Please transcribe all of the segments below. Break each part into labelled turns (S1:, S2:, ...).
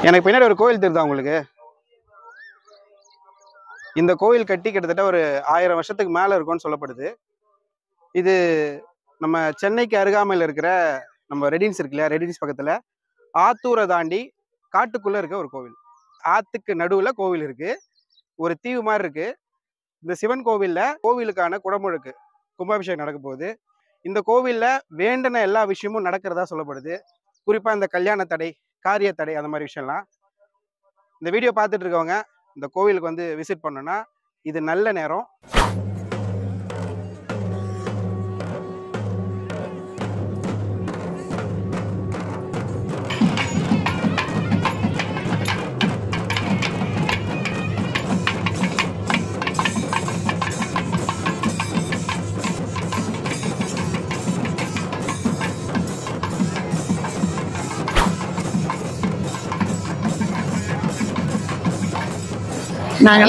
S1: எனக்கு பின்னாடி ஒரு கோயில் தெரியுதா உங்களுக்கு? இந்த கோயில் கட்டி கிட்டத்தட்ட ஒரு 1000 வருஷத்துக்கு மேல இருக்கும்னு சொல்லப்படுது. இது நம்ம சென்னைக்கு அருகாமையில் இருக்கிற நம்ம ரெடின்ஸ் இருக்கு இல்லையா, ரெடின்ஸ் பக்கத்துல ஆத்தூரை தாண்டி காட்டுக்குள்ள இருக்க ஒரு கோவில். ஆத்துக்கு நடுவுல கோவில் இருக்கு, ஒரு தீவு மாதிரி இருக்கு. இந்த சிவன் கோவில்ல கோவிலுக்கான குடமுழுக்கு கும்பாபிஷேகம் நடக்க போகுது. இந்த கோவில்ல வேண்டின எல்லா விஷயமும் நடக்கிறதா சொல்லப்படுது. குறிப்பா இந்த கல்யாண தடை, காரிய தடை, அந்த மாதிரி விஷயம்லாம். இந்த வீடியோ பார்த்துட்டு இருக்கவங்க இந்த கோவிலுக்கு வந்து விசிட் பண்ணோன்னா இது நல்ல நேரம்.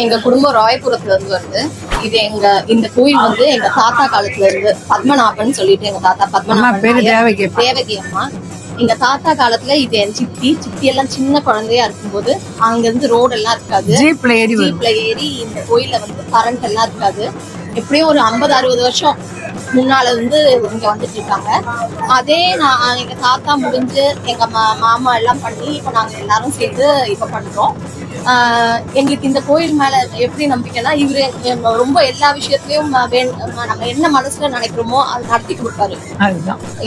S2: எங்க குடும்பம் ராயபுரத்துல இருந்து வருது. இது இந்த கோயில் வந்து எங்க தாத்தா காலத்துல இருந்து பத்மநாபன் சொல்லிட்டு எங்க தாத்தா பத்மநாபன் தேவகி அம்மா. எங்க தாத்தா காலத்துல இது என் சித்தி எல்லாம் சின்ன குழந்தையா இருக்கும்போது அங்க இருந்து ரோடு எல்லாம் இருக்காது, ஜீப்ல ஏறி இந்த கோயில்ல வந்து கரண்ட் எல்லாம் இருக்காது. எப்படியும் ஒரு 50-60 வருஷம் முன்னால இருந்து இங்க வந்துட்டு இருக்காங்க. அதே எங்க தாத்தா முடிஞ்சு எங்க மாமா எல்லாம் பண்ணி இப்ப நாங்க எல்லாரும் சேர்ந்து இப்ப பண்றோம். எங்களுக்கு இந்த கோயில் மேல எப்படி நம்பிக்கைன்னா, இவரு ரொம்ப எல்லா விஷயத்திலயும் நம்ம என்ன மனசுல நினைக்கிறோமோ அது நடத்தி கொடுப்பாரு.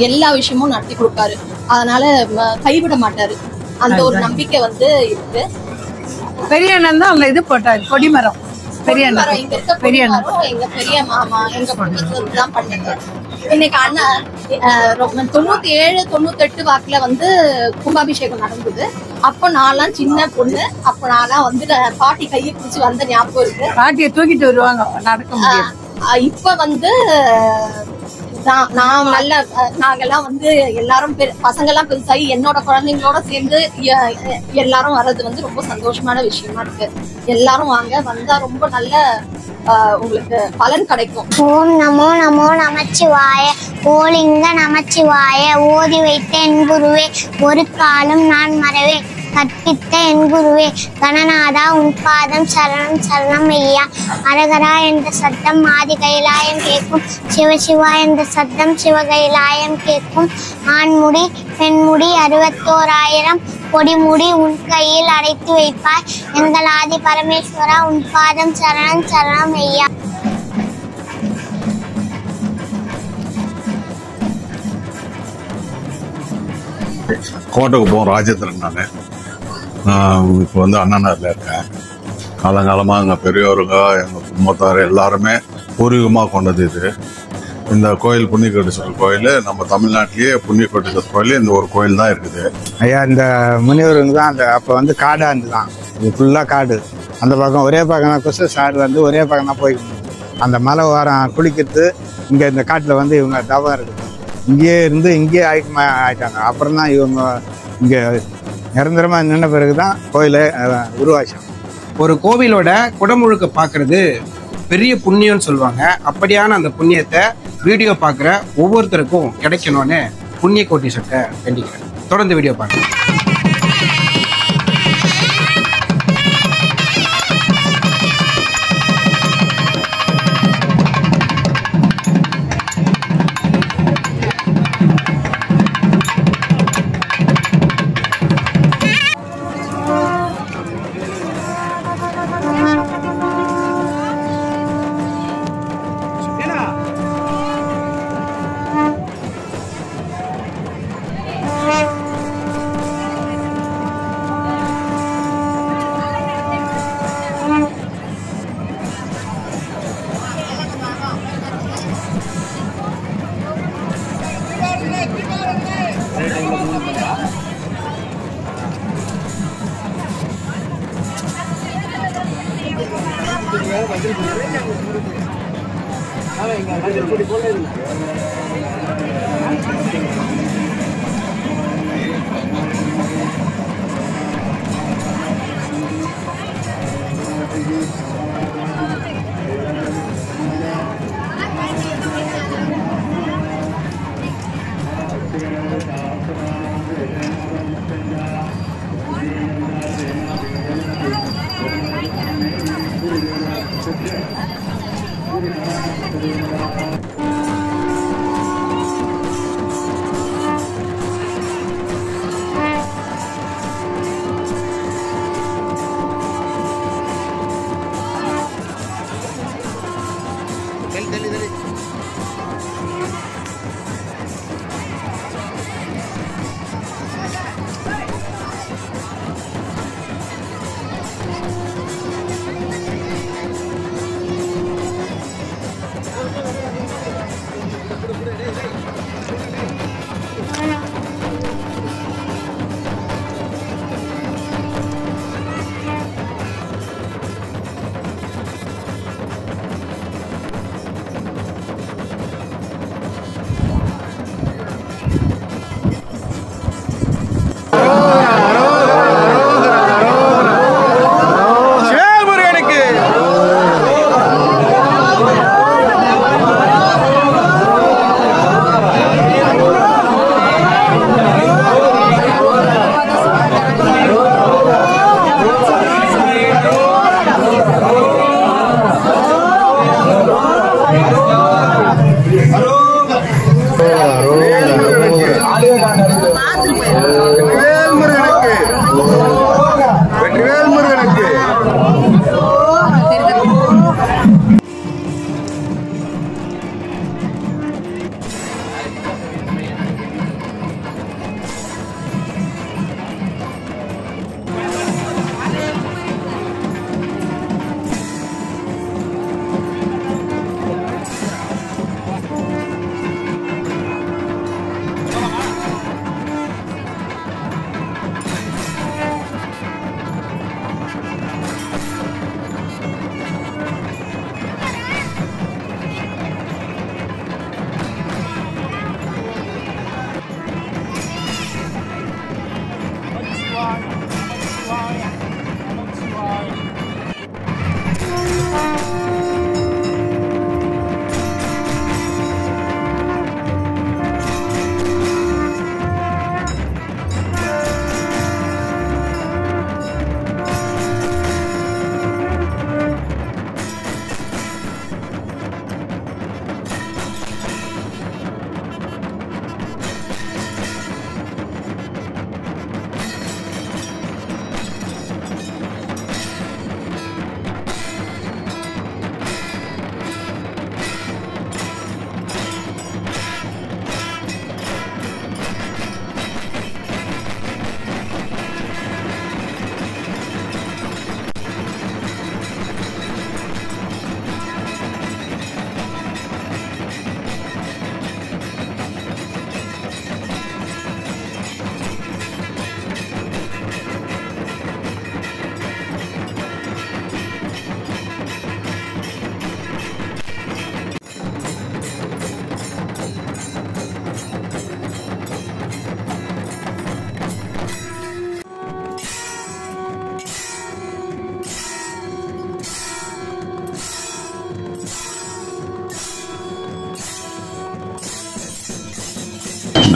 S2: எல்லா விஷயமும் நடத்தி கொடுப்பாரு. அதனால கைவிட மாட்டாரு. அந்த ஒரு நம்பிக்கை வந்து இருக்கு.
S3: பெரிய அண்ணன் தான் அவங்க இது போட்டாரு, கொடிமரம். பெரிய
S2: எங்க பெரிய மாமா எங்க குடும்பத்துல தான் பண்ணது. இன்னைக்கு அண்ணா 97-98 வாக்குல வந்து கும்பாபிஷேகம் நடந்தது. அப்ப நான்லாம் சின்ன பொண்ணு. அப்ப நான்லாம் வந்து பாட்டி கையை பிடிச்சு வந்த ஞாபகம் இருக்கு.
S3: பாட்டியை தூக்கிட்டு வருவாங்க, நடக்க முடியாது.
S2: இப்ப வந்து நான் நல்ல நாங்கெல்லாம் வந்து எல்லாரும் பசங்க எல்லாம் பெருசாகி என்னோட குழந்தைங்களோட சேர்ந்து எல்லாரும் வர்றது வந்து ரொம்ப சந்தோஷமான விஷயமா இருக்கு. எல்லாரும் வாங்க, வந்தா ரொம்ப நல்ல உங்களுக்கு பலன் கிடைக்கும்.
S4: ஓம் நமோ நமோ நமச்சிவாய, ஓலிங்க நமச்சிவாய, ஓதி வைத்த என் குருவே, ஒரு காலம் நான் மறவே, கற்பித்த என் குருவே, கணநாதா உன் பாதம் சரணம் சரணம் ஐயா. அரகரா என்ற சத்தம் ஆதி கைலாயம் கேட்கும், சிவசிவா என்ற சத்தம் சிவகைலாயம் கேட்கும். ஆண்முடி பெண்முடி 61,000 கொடிமுடி உன் கையில் அடைத்து வைப்பாய், எங்கள் ஆதி பரமேஸ்வரா உன் பாதம் சரணம் சரணம் ஐயா.
S5: கோட்டைக்குப்பம் ராஜேந்திரன். நான் இப்போ வந்து அண்ணாநகரில் இருக்கேன். காலங்காலமாக எங்கள் பெரியவருங்க எங்கள் குடும்பத்தார் எல்லாருமே பூர்வீகமாக கொண்டது இது. இந்த கோயில் புண்ணியகோட்டீஸ்வரர் கோயில் நம்ம தமிழ்நாட்டிலேயே புண்ணியகோட்டீஸ்வரர் கோயில் இந்த ஒரு கோயில் தான் இருக்குது.
S6: ஐயா, இந்த முனிவருங்க தான் அந்த அப்போ வந்து காடாக இருந்து தான், இது ஃபுல்லாக காடு. அந்த பக்கம் ஒரே பக்கம் தான் கொசு சார் வந்து ஒரே பக்கம் தான் போய்க்கணும். அந்த மலை வாரம் குளிக்கிறது இங்கே இந்த காட்டில் வந்து இவங்க தவம் இருக்குது. இங்கேயே இருந்து இங்கேயே ஆயிட்டாங்க. அப்புறம் தான் இவங்க இங்கே நிரந்தரமாக நின்ன பிறகு தான் கோயிலை உருவாச்சாங்க.
S1: ஒரு கோவிலோட குடமுழுக்க பார்க்கறது பெரிய புண்ணியம்னு சொல்லுவாங்க. அப்படியான அந்த புண்ணியத்தை வீடியோ பார்க்குற ஒவ்வொருத்தருக்கும் கிடைக்கணும்னு புண்ணிய கோட்டீஸ்வரத்தை வேண்டிக்கிறேன். தொடர்ந்து வீடியோ பார்க்கலாம்.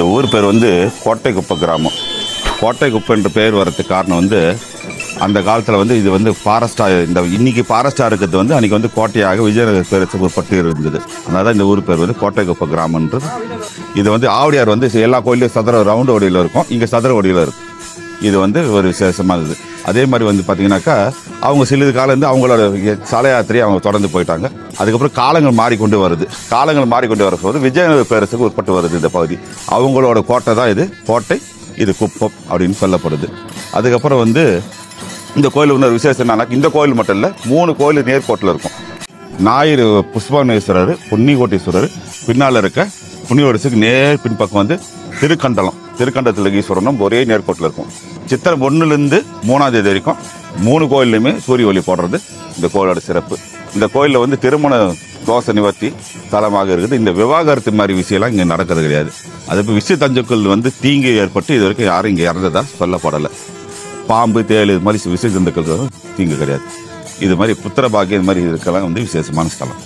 S7: இந்த ஊர் பேர் வந்து கோட்டைக்குப்பை கிராமம். கோட்டைக்குப்பைன்ற பேர் வர்றதுக்கு காரணம் வந்து அந்த காலத்தில் வந்து இது வந்து ஃபாரஸ்டாக இன்னைக்கு ஃபாரஸ்டாக இருக்கிறது வந்து அன்றைக்கி வந்து கோட்டையாக விஜயநகர பேரரசுக்கு உட்பட்டு இருந்தது. அதனால தான் இந்த ஊர் பேர் வந்து கோட்டைக்குப்பை கிராமன்றது. இது வந்து ஆவடியார் வந்து எல்லா கோயிலையும் சதுர ரவுண்டு வடிவில் இருக்கும், இங்கே சதுர வடிவில் இருக்கும். இது வந்து ஒரு விசேஷமானது. அதே மாதிரி வந்து பார்த்தீங்கன்னாக்கா அவங்க சிறிது காலம் வந்து அவங்களோட சாலை யாத்திரையை அவங்க தொடர்ந்து போயிட்டாங்க. அதுக்கப்புறம் காலங்கள் மாறிக்கொண்டு வருது. காலங்கள் மாறிக்கொண்டு வரும்போது விஜயநகர பேரரசுக்கு உட்பட்டு வருது இந்த பகுதி. அவங்களோட கோட்டை தான் இது கோட்டை, இது குப்பம் அப்படின்னு சொல்லப்படுது. அதுக்கப்புறம் வந்து இந்த கோயில் இன்னொரு விசேஷம் என்னன்னா, இந்த கோயில் மட்டும் இல்லை, 3 கோயில் நேர்கோட்டில் இருக்கும். ஞாயிறு புஷ்பநேஸ்வரர், புன்னிகோட்டீஸ்வரர், பின்னால் இருக்க புண்ணியவரசுக்கு நேர் பின்பக்கம் வந்து திருக்கண்டத்தில் ஈஸ்வரனும் ஒரே நேர்கோட்டில் இருக்கும். சித்திரை 1லேருந்து 3ஆம் தேதி வரைக்கும் 3 கோயில்லையுமே சூரிய ஒளி போடுறது இந்த கோயிலோட சிறப்பு. இந்த கோயிலில் வந்து திருமண தோஷ நிவர்த்தி தலமாக இருக்குது. இந்த விவாகரத்து மாதிரி விஷயம்லாம் இங்கே நடக்கிறது கிடையாது. அது விஷய தஞ்சுக்கள் வந்து தீங்கு ஏற்பட்டு இது வரைக்கும் யாரும் இங்கே இறந்ததா சொல்லப்படலை. பாம்பு, தேள் இது மாதிரி விஷய ஜந்துக்கள் தீங்கு கிடையாது. இது மாதிரி புத்திரபாகியம் இது மாதிரி இதுக்கெல்லாம் வந்து விசேஷமான ஸ்தலம்.